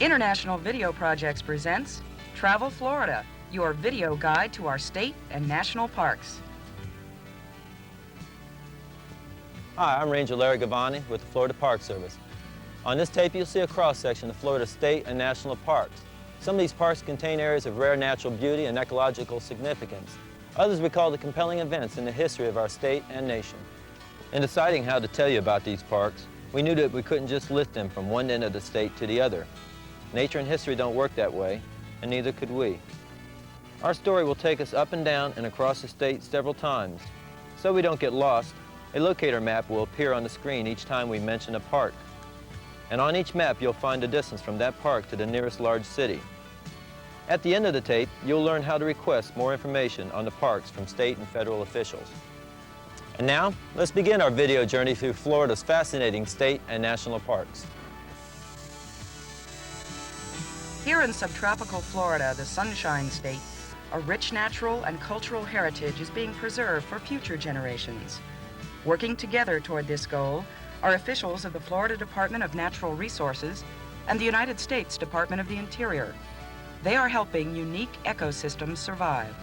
International Video Projects presents Travel Florida, your video guide to our state and national parks. Hi, I'm Ranger Larry Gavani with the Florida Park Service. On this tape, you'll see a cross-section of Florida's state and national parks. Some of these parks contain areas of rare natural beauty and ecological significance. Others recall the compelling events in the history of our state and nation. In deciding how to tell you about these parks, we knew that we couldn't just list them from one end of the state to the other. Nature and history don't work that way, and neither could we. Our story will take us up and down and across the state several times. So we don't get lost, a locator map will appear on the screen each time we mention a park. And on each map, you'll find the distance from that park to the nearest large city. At the end of the tape, you'll learn how to request more information on the parks from state and federal officials. And now, let's begin our video journey through Florida's fascinating state and national parks. Here in subtropical Florida, the Sunshine State, a rich natural and cultural heritage is being preserved for future generations. Working together toward this goal are officials of the Florida Department of Natural Resources and the United States Department of the Interior. They are helping unique ecosystems survive.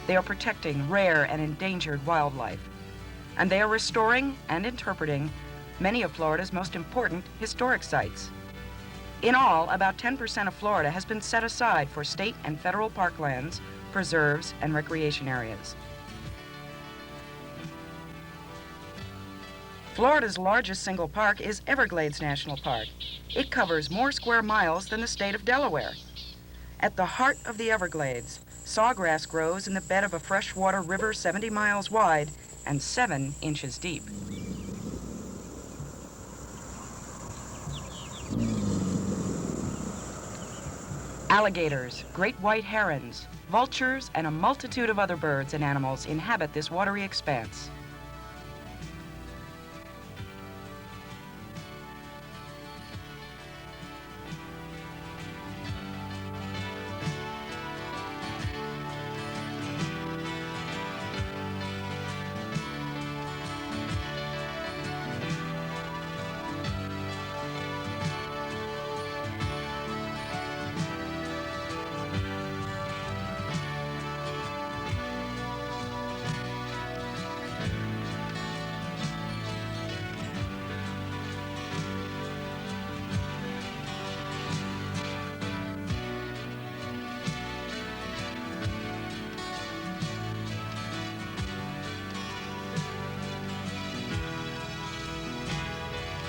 They are protecting rare and endangered wildlife, and they are restoring and interpreting many of Florida's most important historic sites. In all, about 10% of Florida has been set aside for state and federal parklands, preserves, and recreation areas. Florida's largest single park is Everglades National Park. It covers more square miles than the state of Delaware. At the heart of the Everglades, sawgrass grows in the bed of a freshwater river 70 miles wide and 7 inches deep. Alligators, great white herons, vultures, and a multitude of other birds and animals inhabit this watery expanse.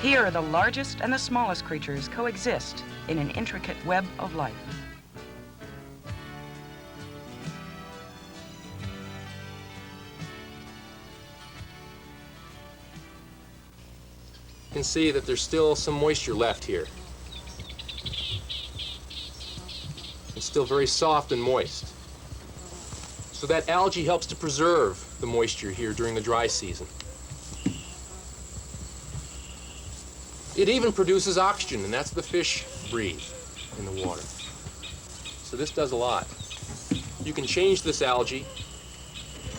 Here, the largest and the smallest creatures coexist in an intricate web of life. You can see that there's still some moisture left here. It's still very soft and moist. So that algae helps to preserve the moisture here during the dry season. It even produces oxygen, and that's the fish breathe in the water. So this does a lot. You can change this algae,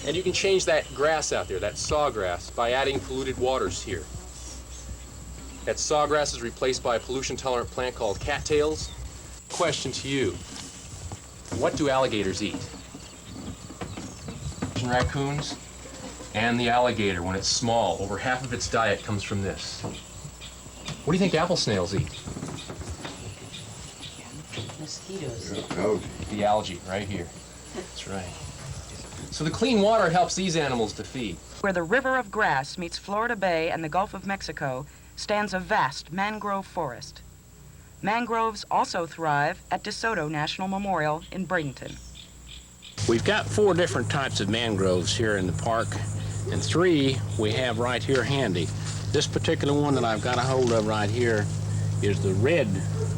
and you can change that grass out there, that sawgrass, by adding polluted waters here. That sawgrass is replaced by a pollution-tolerant plant called cattails. Question to you, what do alligators eat? Raccoons and the alligator, when it's small, over half of its diet comes from this. What do you think apple snails eat? Mosquitoes. Algae. The algae, right here. That's right. So the clean water helps these animals to feed. Where the river of grass meets Florida Bay and the Gulf of Mexico stands a vast mangrove forest. Mangroves also thrive at DeSoto National Memorial in Bradenton. We've got 4 different types of mangroves here in the park, and 3 we have right here handy. This particular one that I've got a hold of right here is the red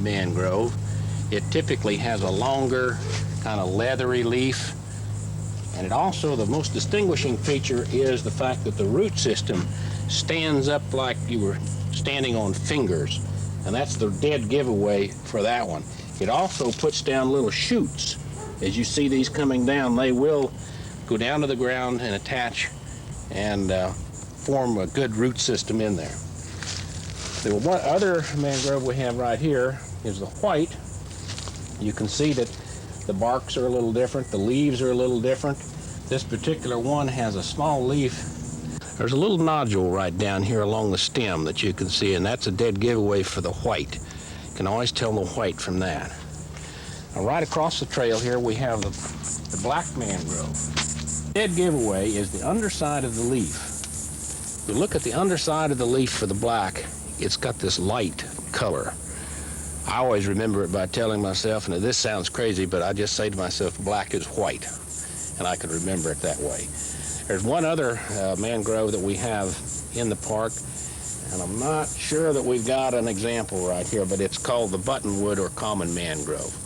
mangrove. It typically has a longer, kind of leathery leaf. And it also, the most distinguishing feature is the fact that the root system stands up like you were standing on fingers. And that's the dead giveaway for that one. It also puts down little shoots. As you see these coming down, they will go down to the ground and attach and form a good root system in there. The one other mangrove we have right here is the white. You can see that the barks are a little different, the leaves are a little different. This particular one has a small leaf. There's a little nodule right down here along the stem that you can see, and that's a dead giveaway for the white. You can always tell the white from that. Now, right across the trail here we have the black mangrove. Dead giveaway is the underside of the leaf. If you look at the underside of the leaf for the black, it's got this light color. I always remember it by telling myself, and this sounds crazy, but I just say to myself, black is white, and I can remember it that way. There's one other mangrove that we have in the park, and I'm not sure that we've got an example right here, but it's called the buttonwood or common mangrove.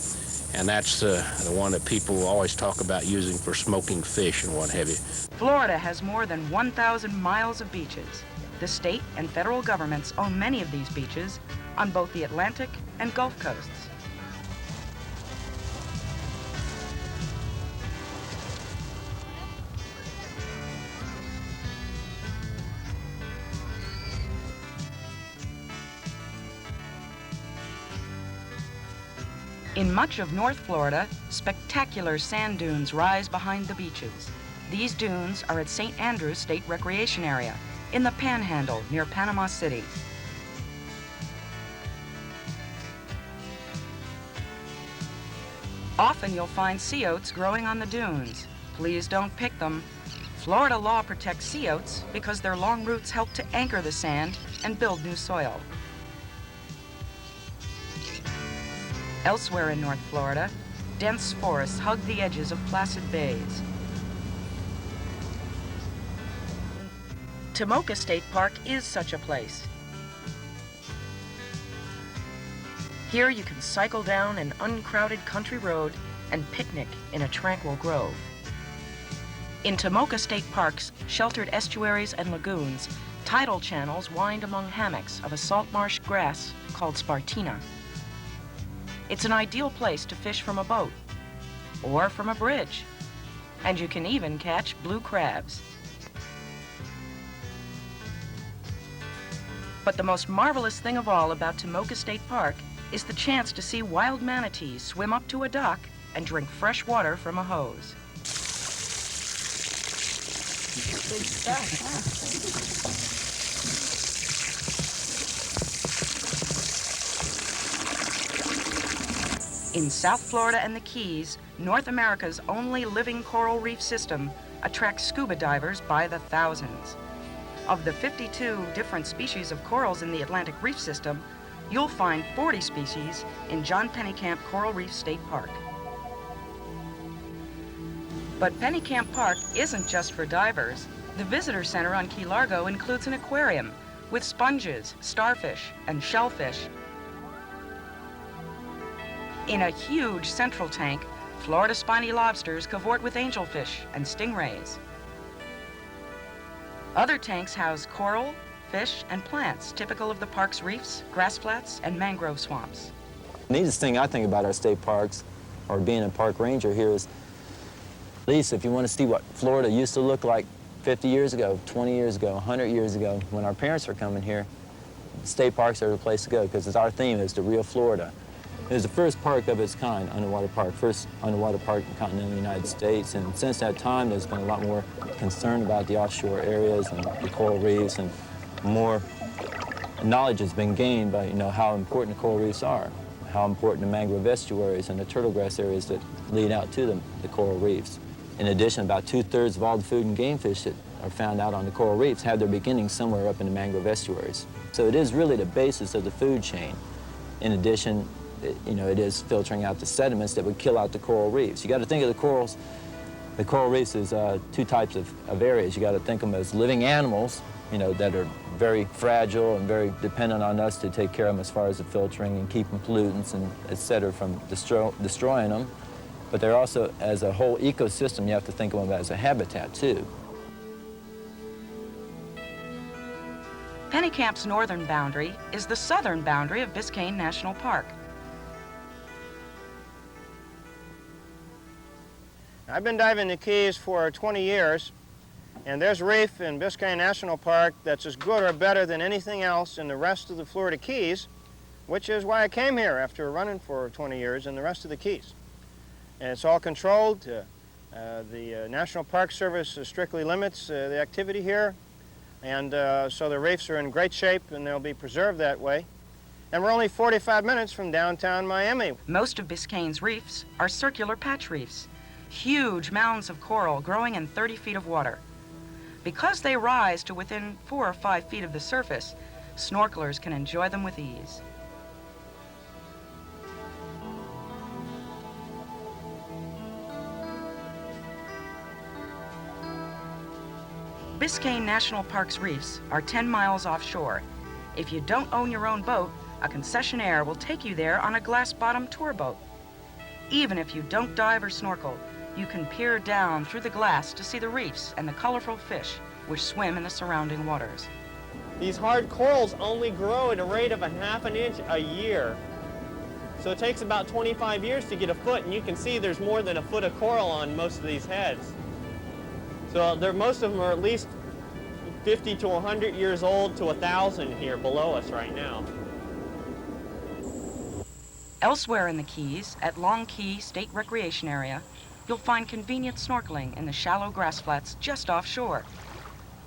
And that's the one that people always talk about using for smoking fish and what have you. Florida has more than 1,000 miles of beaches. The state and federal governments own many of these beaches on both the Atlantic and Gulf coasts. In much of North Florida, spectacular sand dunes rise behind the beaches. These dunes are at St. Andrews State Recreation Area in the Panhandle near Panama City. Often you'll find sea oats growing on the dunes. Please don't pick them. Florida law protects sea oats because their long roots help to anchor the sand and build new soil. Elsewhere in North Florida, dense forests hug the edges of placid bays. Tomoka State Park is such a place. Here you can cycle down an uncrowded country road and picnic in a tranquil grove. In Tomoka State Park's sheltered estuaries and lagoons, tidal channels wind among hammocks of a salt marsh grass called Spartina. It's an ideal place to fish from a boat or from a bridge, and you can even catch blue crabs. But the most marvelous thing of all about Tomoka State Park is the chance to see wild manatees swim up to a dock and drink fresh water from a hose. Good stuff, huh? In South Florida and the Keys, North America's only living coral reef system attracts scuba divers by the thousands. Of the 52 different species of corals in the Atlantic Reef System, you'll find 40 species in John Pennekamp Coral Reef State Park. But Pennekamp Park isn't just for divers. The visitor center on Key Largo includes an aquarium with sponges, starfish, and shellfish. In a huge central tank, Florida spiny lobsters cavort with angelfish and stingrays. Other tanks house coral, fish, and plants typical of the park's reefs, grass flats, and mangrove swamps. The neatest thing I think about our state parks, or being a park ranger here, is at least if you want to see what Florida used to look like 50 years ago, 20 years ago, 100 years ago, when our parents were coming here, state parks are the place to go because it's our theme is the real Florida. It was the first park of its kind, underwater park, first underwater park in the continental United States. And since that time, there's been a lot more concern about the offshore areas and the coral reefs, and more knowledge has been gained by, how important the coral reefs are, how important the mangrove estuaries and the turtle grass areas that lead out to the coral reefs. In addition, about 2/3 of all the food and game fish that are found out on the coral reefs have their beginnings somewhere up in the mangrove estuaries. So it is really the basis of the food chain. In addition, it is filtering out the sediments that would kill out the coral reefs. You got to think of the coral reefs as two types of areas. You got to think of them as living animals, that are very fragile and very dependent on us to take care of them as far as the filtering and keeping pollutants and et cetera from destroying them. But they're also, as a whole ecosystem, you have to think of them as a habitat too. Pennycamp's northern boundary is the southern boundary of Biscayne National Park. I've been diving the Keys for 20 years, and there's reef in Biscayne National Park that's as good or better than anything else in the rest of the Florida Keys, which is why I came here after running for 20 years in the rest of the Keys. And it's all controlled. The National Park Service strictly limits the activity here, and so the reefs are in great shape and they'll be preserved that way. And we're only 45 minutes from downtown Miami. Most of Biscayne's reefs are circular patch reefs, huge mounds of coral growing in 30 feet of water. Because they rise to within 4 or 5 feet of the surface, snorkelers can enjoy them with ease. Biscayne National Park's reefs are 10 miles offshore. If you don't own your own boat, a concessionaire will take you there on a glass-bottom tour boat. Even if you don't dive or snorkel, you can peer down through the glass to see the reefs and the colorful fish which swim in the surrounding waters. These hard corals only grow at a rate of 1/2 inch a year. So it takes about 25 years to get a foot, and you can see there's more than a foot of coral on most of these heads. So most of them are at least 50 to 100 years old to 1,000 here below us right now. Elsewhere in the Keys, at Long Key State Recreation Area, you'll find convenient snorkeling in the shallow grass flats just offshore.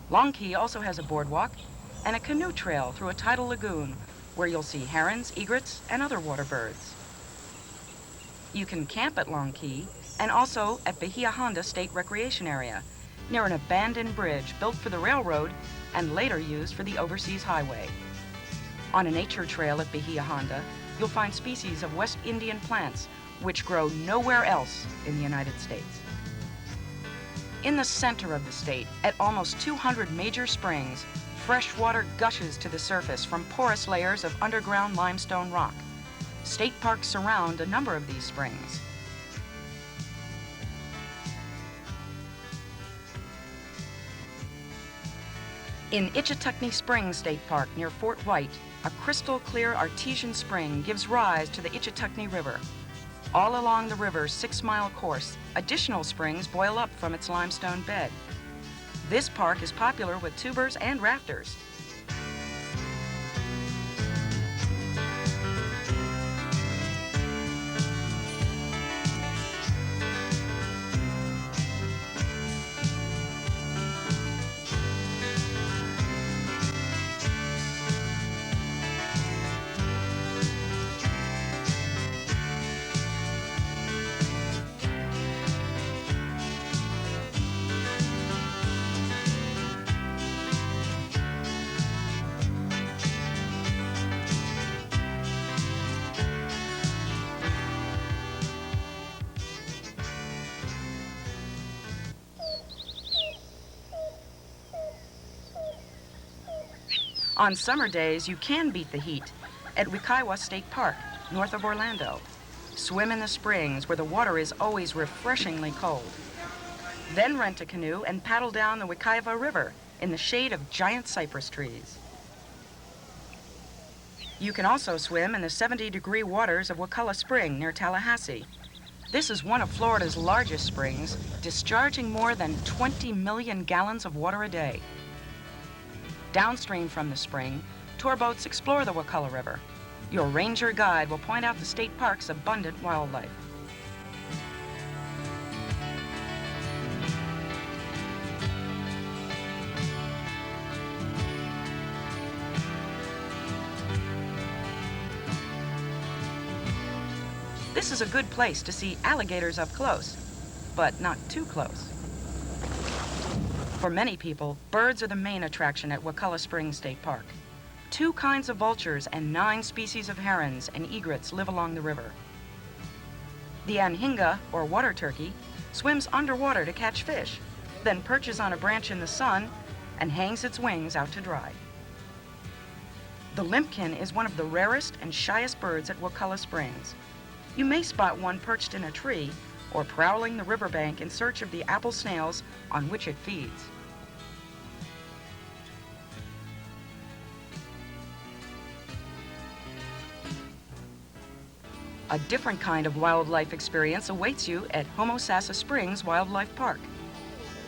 Long Key also has a boardwalk and a canoe trail through a tidal lagoon where you'll see herons, egrets, and other water birds. You can camp at Long Key and also at Bahia Honda State Recreation Area, near an abandoned bridge built for the railroad and later used for the overseas highway. On a nature trail at Bahia Honda, you'll find species of West Indian plants which grow nowhere else in the United States. In the center of the state, at almost 200 major springs, fresh water gushes to the surface from porous layers of underground limestone rock. State parks surround a number of these springs. In Ichetucknee Springs State Park near Fort White, a crystal clear artesian spring gives rise to the Ichetucknee River. All along the river's 6-mile course, additional springs boil up from its limestone bed. This park is popular with tubers and rafters. On summer days, you can beat the heat at Wekiwa State Park, north of Orlando. Swim in the springs where the water is always refreshingly cold. Then rent a canoe and paddle down the Wekiwa River in the shade of giant cypress trees. You can also swim in the 70-degree waters of Wakulla Spring near Tallahassee. This is one of Florida's largest springs, discharging more than 20 million gallons of water a day. Downstream from the spring, tour boats explore the Wakulla River. Your ranger guide will point out the state park's abundant wildlife. This is a good place to see alligators up close, but not too close. For many people, birds are the main attraction at Wakulla Springs State Park. 2 kinds of vultures and 9 species of herons and egrets live along the river. The anhinga, or water turkey, swims underwater to catch fish, then perches on a branch in the sun and hangs its wings out to dry. The limpkin is one of the rarest and shyest birds at Wakulla Springs. You may spot one perched in a tree or prowling the riverbank in search of the apple snails on which it feeds. A different kind of wildlife experience awaits you at Homosassa Springs Wildlife Park.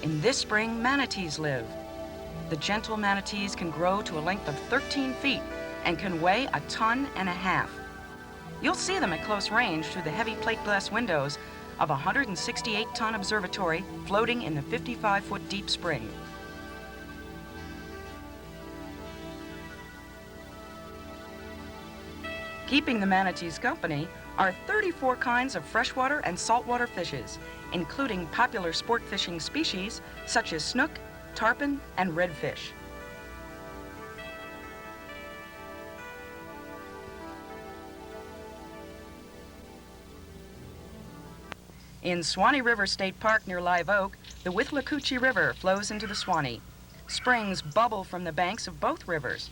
In this spring, manatees live. The gentle manatees can grow to a length of 13 feet and can weigh 1.5 tons. You'll see them at close range through the heavy plate glass windows of a 168-ton observatory floating in the 55-foot deep spring. Keeping the manatees company are 34 kinds of freshwater and saltwater fishes, including popular sport fishing species such as snook, tarpon, and redfish. In Swanee River State Park near Live Oak, the Withlacoochee River flows into the Swanee. Springs bubble from the banks of both rivers.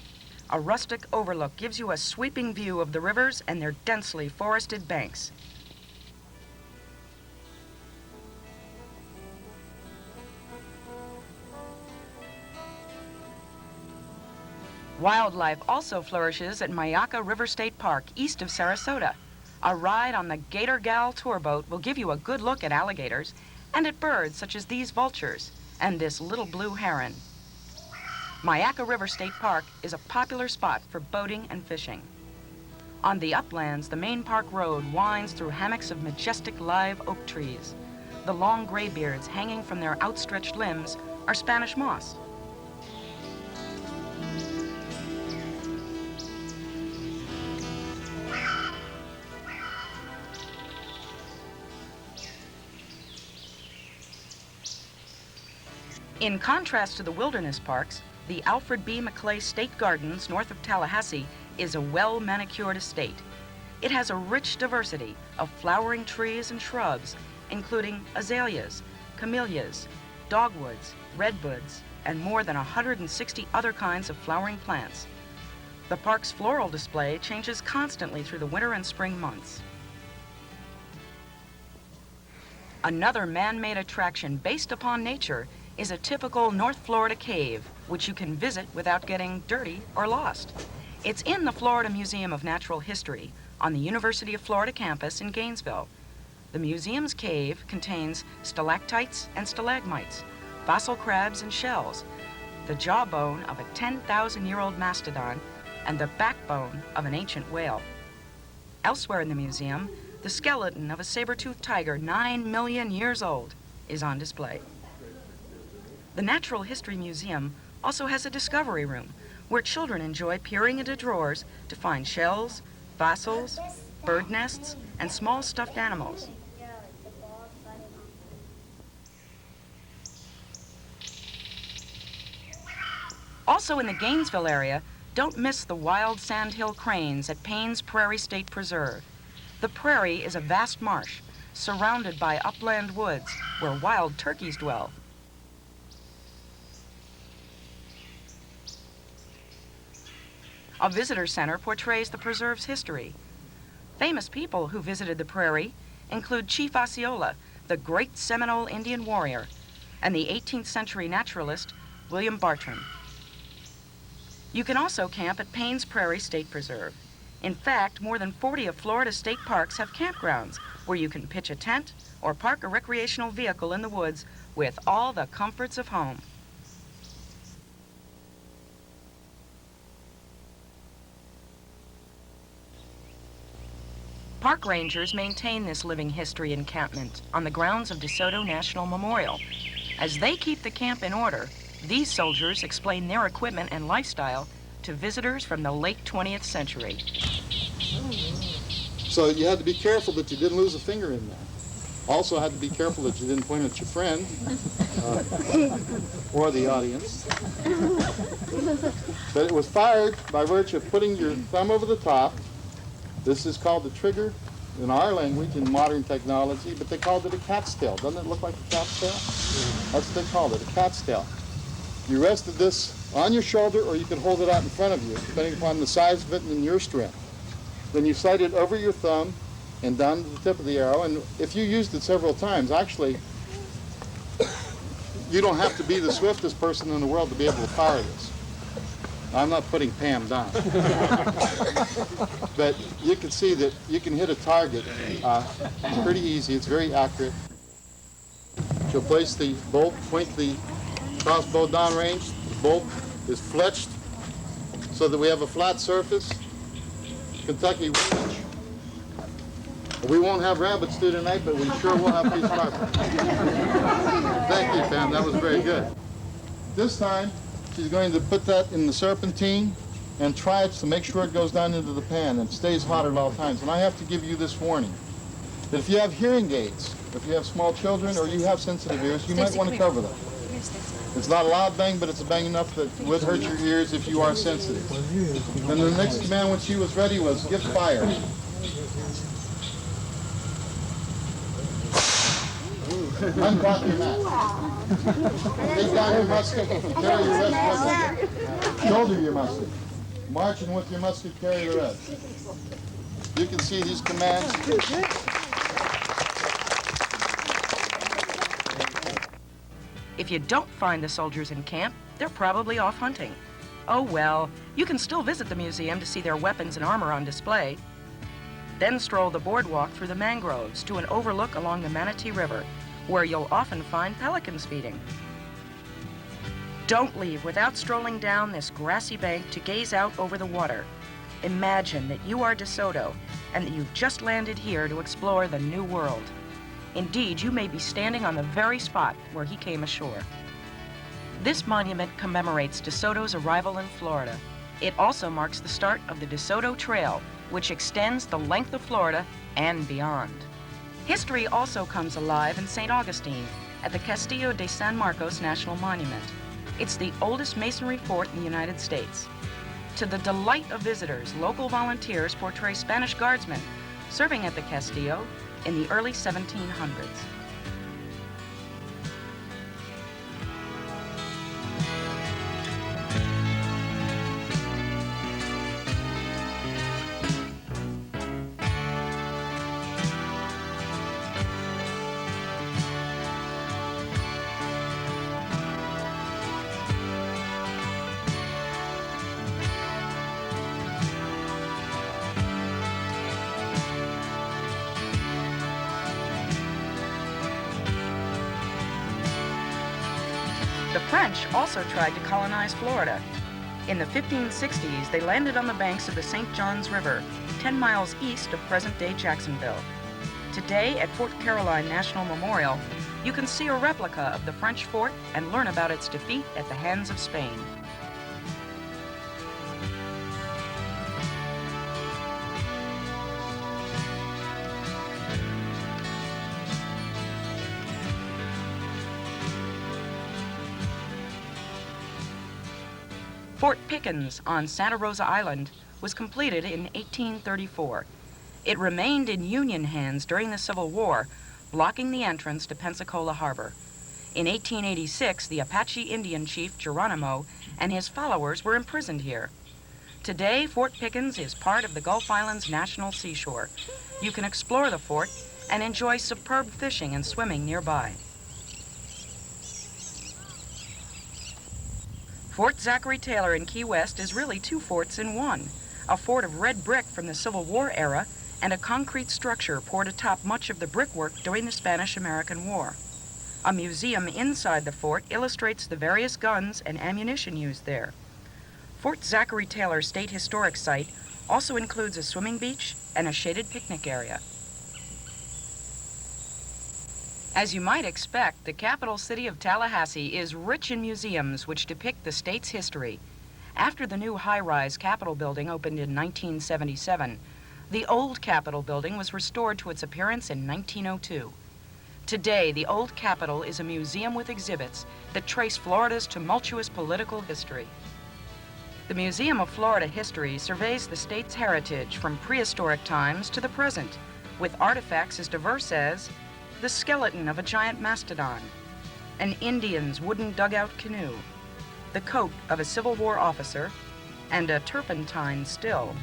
A rustic overlook gives you a sweeping view of the rivers and their densely forested banks. Wildlife also flourishes at Myakka River State Park, east of Sarasota. A ride on the Gator Gal tour boat will give you a good look at alligators and at birds such as these vultures and this little blue heron. Myakka River State Park is a popular spot for boating and fishing. On the uplands, the main park road winds through hammocks of majestic live oak trees. The long graybeards hanging from their outstretched limbs are Spanish moss. In contrast to the wilderness parks, the Alfred B. McClay State Gardens north of Tallahassee is a well-manicured estate. It has a rich diversity of flowering trees and shrubs, including azaleas, camellias, dogwoods, redwoods, and more than 160 other kinds of flowering plants. The park's floral display changes constantly through the winter and spring months. Another man-made attraction based upon nature is a typical North Florida cave, which you can visit without getting dirty or lost. It's in the Florida Museum of Natural History on the University of Florida campus in Gainesville. The museum's cave contains stalactites and stalagmites, fossil crabs and shells, the jawbone of a 10,000-year-old mastodon, and the backbone of an ancient whale. Elsewhere in the museum, the skeleton of a saber-toothed tiger 9 million years old is on display. The Natural History Museum also has a discovery room where children enjoy peering into drawers to find shells, fossils, bird nests, and small stuffed animals. Also in the Gainesville area, don't miss the wild sandhill cranes at Paynes Prairie State Preserve. The prairie is a vast marsh surrounded by upland woods where wild turkeys dwell. A visitor center portrays the preserve's history. Famous people who visited the prairie include Chief Osceola, the great Seminole Indian warrior, and the 18th century naturalist William Bartram. You can also camp at Paynes Prairie State Preserve. In fact, more than 40 of Florida's state parks have campgrounds where you can pitch a tent or park a recreational vehicle in the woods with all the comforts of home. Park rangers maintain this living history encampment on the grounds of DeSoto National Memorial. As they keep the camp in order, these soldiers explain their equipment and lifestyle to visitors from the late 20th century. So you had to be careful that you didn't lose a finger in there. Also had to be careful that you didn't point at your friend or the audience. But it was fired by virtue of putting your thumb over the top. This is called the trigger in our language, in modern technology, but they called it a cat's tail. Doesn't it look like a cat's tail? That's what they called it, a cat's tail. You rested this on your shoulder, or you can hold it out in front of you, depending upon the size of it and your strength. Then you slide it over your thumb and down to the tip of the arrow, and if you used it several times, actually, you don't have to be the swiftest person in the world to be able to fire this. I'm not putting Pam down. But you can see that you can hit a target pretty easy. It's very accurate. She'll place the bolt, point the crossbow downrange. The bolt is fletched so that we have a flat surface. Kentucky range. We won't have rabbit stew tonight, but we sure will have peace carpet. Thank you, Pam. That was very good. This time, she's going to put that in the serpentine and try it to make sure it goes down into the pan and stays hot at all times. And I have to give you this warning, that if you have hearing aids, if you have small children or you have sensitive ears, you might want to cover them. It's not a loud bang, but it's a bang enough that would hurt your ears if you are sensitive. And the next command when she was ready was, give fire. Uncock your mask. Take down your musket, carry your rest with it. Shoulder your musket. Marching with your musket, carry the rest. You can see these commands. If you don't find the soldiers in camp, they're probably off hunting. Oh well, you can still visit the museum to see their weapons and armor on display. Then stroll the boardwalk through the mangroves to an overlook along the Manatee River, where you'll often find pelicans feeding. Don't leave without strolling down this grassy bank to gaze out over the water. Imagine that you are DeSoto and that you've just landed here to explore the new world. Indeed, you may be standing on the very spot where he came ashore. This monument commemorates DeSoto's arrival in Florida. It also marks the start of the DeSoto Trail, which extends the length of Florida and beyond. History also comes alive in St. Augustine at the Castillo de San Marcos National Monument. It's the oldest masonry fort in the United States. To the delight of visitors, local volunteers portray Spanish guardsmen serving at the Castillo in the early 1700s. The French also tried to colonize Florida. In the 1560s, they landed on the banks of the St. Johns River, 10 miles east of present-day Jacksonville. Today, at Fort Caroline National Memorial, you can see a replica of the French fort and learn about its defeat at the hands of Spain. Fort Pickens on Santa Rosa Island was completed in 1834. It remained in Union hands during the Civil War, blocking the entrance to Pensacola Harbor. In 1886, the Apache Indian chief Geronimo and his followers were imprisoned here. Today, Fort Pickens is part of the Gulf Islands National Seashore. You can explore the fort and enjoy superb fishing and swimming nearby. Fort Zachary Taylor in Key West is really two forts in one, a fort of red brick from the Civil War era and a concrete structure poured atop much of the brickwork during the Spanish-American War. A museum inside the fort illustrates the various guns and ammunition used there. Fort Zachary Taylor State Historic Site also includes a swimming beach and a shaded picnic area. As you might expect, the capital city of Tallahassee is rich in museums which depict the state's history. After the new high-rise Capitol building opened in 1977, the old Capitol building was restored to its appearance in 1902. Today, the old Capitol is a museum with exhibits that trace Florida's tumultuous political history. The Museum of Florida History surveys the state's heritage from prehistoric times to the present, with artifacts as diverse as the skeleton of a giant mastodon, an Indian's wooden dugout canoe, the coat of a Civil War officer, and a turpentine still.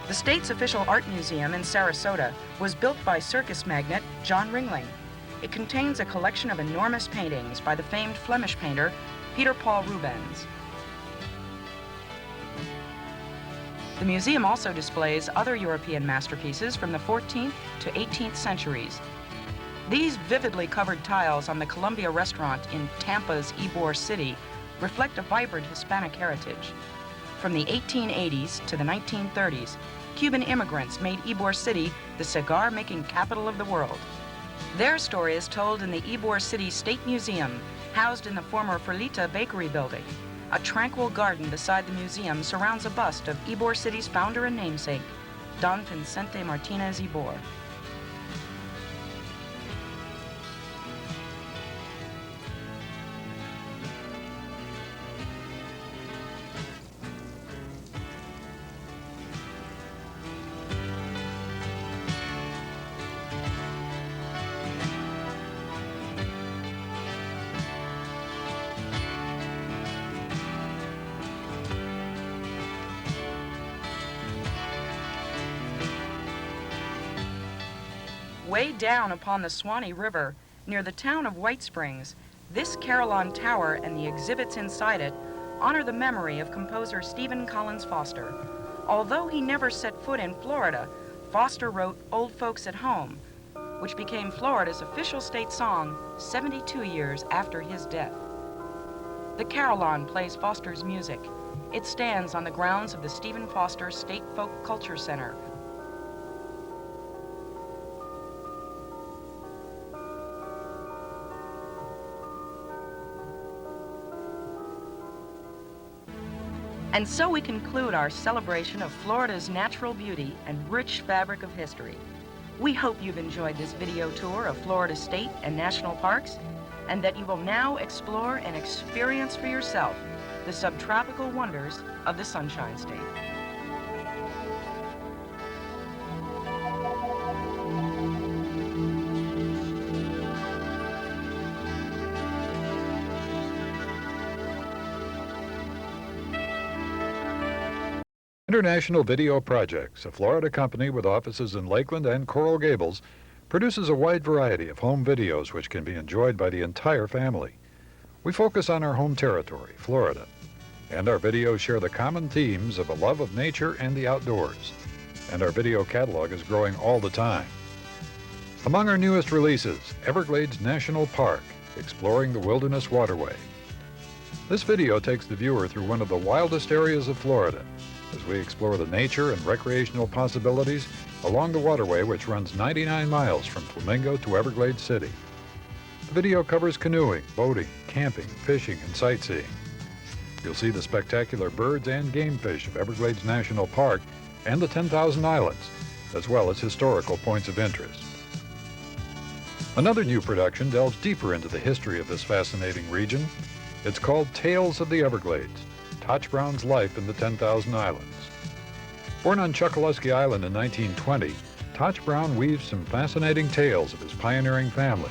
The state's official art museum in Sarasota was built by circus magnate John Ringling. It contains a collection of enormous paintings by the famed Flemish painter Peter Paul Rubens. The museum also displays other European masterpieces from the 14th to 18th centuries. These vividly colored tiles on the Columbia restaurant in Tampa's Ybor City reflect a vibrant Hispanic heritage. From the 1880s to the 1930s, Cuban immigrants made Ybor City the cigar-making capital of the world. Their story is told in the Ybor City State Museum, housed in the former Ferlita Bakery building. A tranquil garden beside the museum surrounds a bust of Ybor City's founder and namesake, Don Vicente Martinez Ybor. Way down upon the Swanee River, near the town of White Springs, this Carillon Tower and the exhibits inside it honor the memory of composer Stephen Collins Foster. Although he never set foot in Florida, Foster wrote Old Folks at Home, which became Florida's official state song 72 years after his death. The Carillon plays Foster's music. It stands on the grounds of the Stephen Foster State Folk Culture Center. And so we conclude our celebration of Florida's natural beauty and rich fabric of history. We hope you've enjoyed this video tour of Florida state and national parks, and that you will now explore and experience for yourself the subtropical wonders of the Sunshine State. International Video Projects, a Florida company with offices in Lakeland and Coral Gables, produces a wide variety of home videos which can be enjoyed by the entire family. We focus on our home territory, Florida, and our videos share the common themes of a love of nature and the outdoors, and our video catalog is growing all the time. Among our newest releases, Everglades National Park, Exploring the Wilderness Waterway. This video takes the viewer through one of the wildest areas of Florida, as we explore the nature and recreational possibilities along the waterway which runs 99 miles from Flamingo to Everglades City. The video covers canoeing, boating, camping, fishing, and sightseeing. You'll see the spectacular birds and game fish of Everglades National Park and the 10,000 Islands, as well as historical points of interest. Another new production delves deeper into the history of this fascinating region. It's called Tales of the Everglades, Toch Brown's life in the 10,000 Islands. Born on Chokoloskee Island in 1920, Toch Brown weaves some fascinating tales of his pioneering family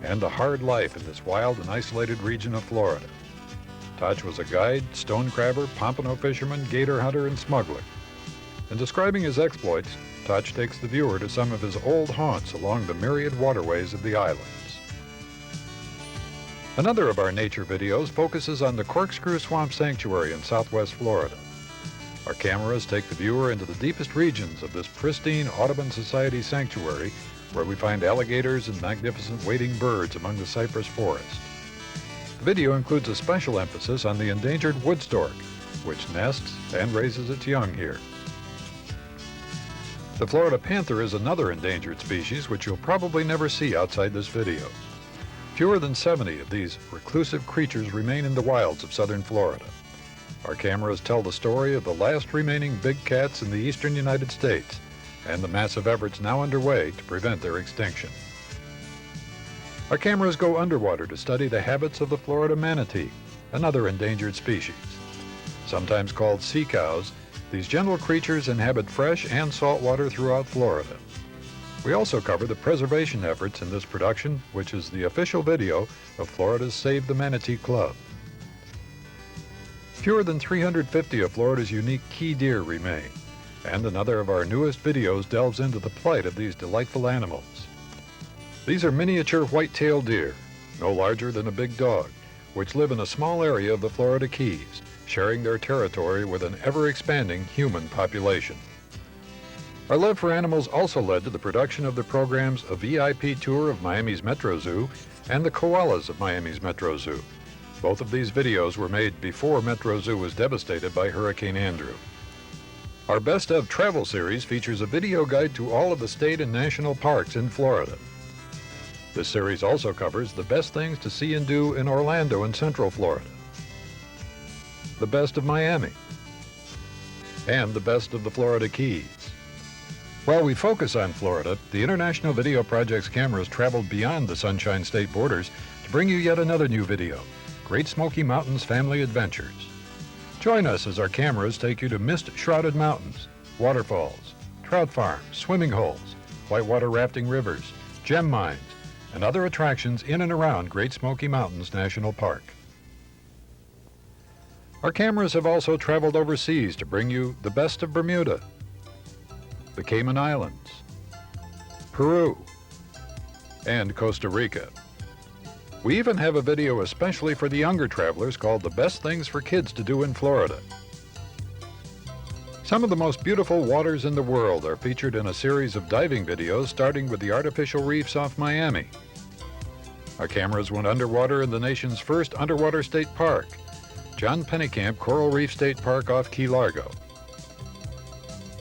and the hard life in this wild and isolated region of Florida. Toch was a guide, stone crabber, pompano fisherman, gator hunter, and smuggler. In describing his exploits, Toch takes the viewer to some of his old haunts along the myriad waterways of the islands. Another of our nature videos focuses on the Corkscrew Swamp Sanctuary in southwest Florida. Our cameras take the viewer into the deepest regions of this pristine Audubon Society sanctuary, where we find alligators and magnificent wading birds among the cypress forest. The video includes a special emphasis on the endangered wood stork, which nests and raises its young here. The Florida panther is another endangered species which you'll probably never see outside this video. Fewer than 70 of these reclusive creatures remain in the wilds of southern Florida. Our cameras tell the story of the last remaining big cats in the eastern United States and the massive efforts now underway to prevent their extinction. Our cameras go underwater to study the habits of the Florida manatee, another endangered species. Sometimes called sea cows, these gentle creatures inhabit fresh and salt water throughout Florida. We also cover the preservation efforts in this production, which is the official video of Florida's Save the Manatee Club. Fewer than 350 of Florida's unique key deer remain, and another of our newest videos delves into the plight of these delightful animals. These are miniature white-tailed deer, no larger than a big dog, which live in a small area of the Florida Keys, sharing their territory with an ever-expanding human population. Our love for animals also led to the production of the programs A VIP Tour of Miami's Metro Zoo and The Koalas of Miami's Metro Zoo. Both of these videos were made before Metro Zoo was devastated by Hurricane Andrew. Our Best of Travel series features a video guide to all of the state and national parks in Florida. This series also covers the best things to see and do in Orlando and Central Florida, the best of Miami, and the best of the Florida Keys. While we focus on Florida, the International Video Project's cameras traveled beyond the Sunshine State borders to bring you yet another new video, Great Smoky Mountains Family Adventures. Join us as our cameras take you to mist-shrouded mountains, waterfalls, trout farms, swimming holes, whitewater rafting rivers, gem mines, and other attractions in and around Great Smoky Mountains National Park. Our cameras have also traveled overseas to bring you the best of Bermuda, the Cayman Islands, Peru, and Costa Rica. We even have a video especially for the younger travelers called The Best Things for Kids to Do in Florida. Some of the most beautiful waters in the world are featured in a series of diving videos starting with the artificial reefs off Miami. Our cameras went underwater in the nation's first underwater state park, John Pennekamp Coral Reef State Park off Key Largo.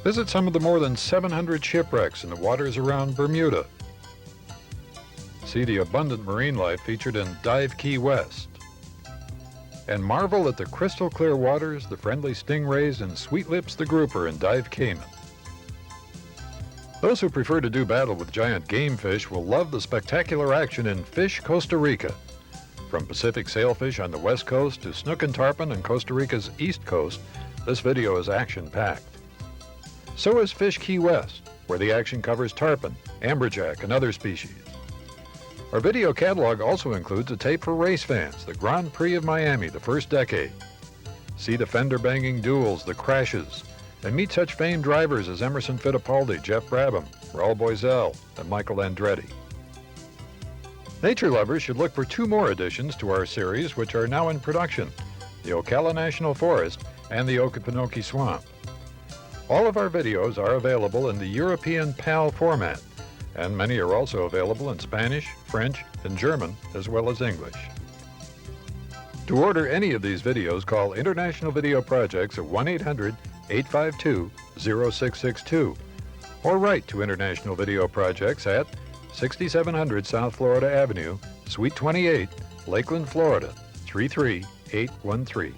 Visit some of the more than 700 shipwrecks in the waters around Bermuda. See the abundant marine life featured in Dive Key West. And marvel at the crystal clear waters, the friendly stingrays, and Sweet Lips the grouper in Dive Cayman. Those who prefer to do battle with giant game fish will love the spectacular action in Fish Costa Rica. From Pacific sailfish on the west coast to snook and tarpon on Costa Rica's east coast, this video is action-packed. So is Fish Key West, where the action covers tarpon, amberjack, and other species. Our video catalog also includes a tape for race fans, the Grand Prix of Miami, the first decade. See the fender-banging duels, the crashes, and meet such famed drivers as Emerson Fittipaldi, Jeff Brabham, Raul Boesel, and Michael Andretti. Nature lovers should look for 2 more additions to our series, which are now in production, the Ocala National Forest and the Okefenokee Swamp. All of our videos are available in the European PAL format, and many are also available in Spanish, French, and German, as well as English. To order any of these videos, call International Video Projects at 1-800-852-0662, or write to International Video Projects at 6700 South Florida Avenue, Suite 28, Lakeland, Florida, 33813.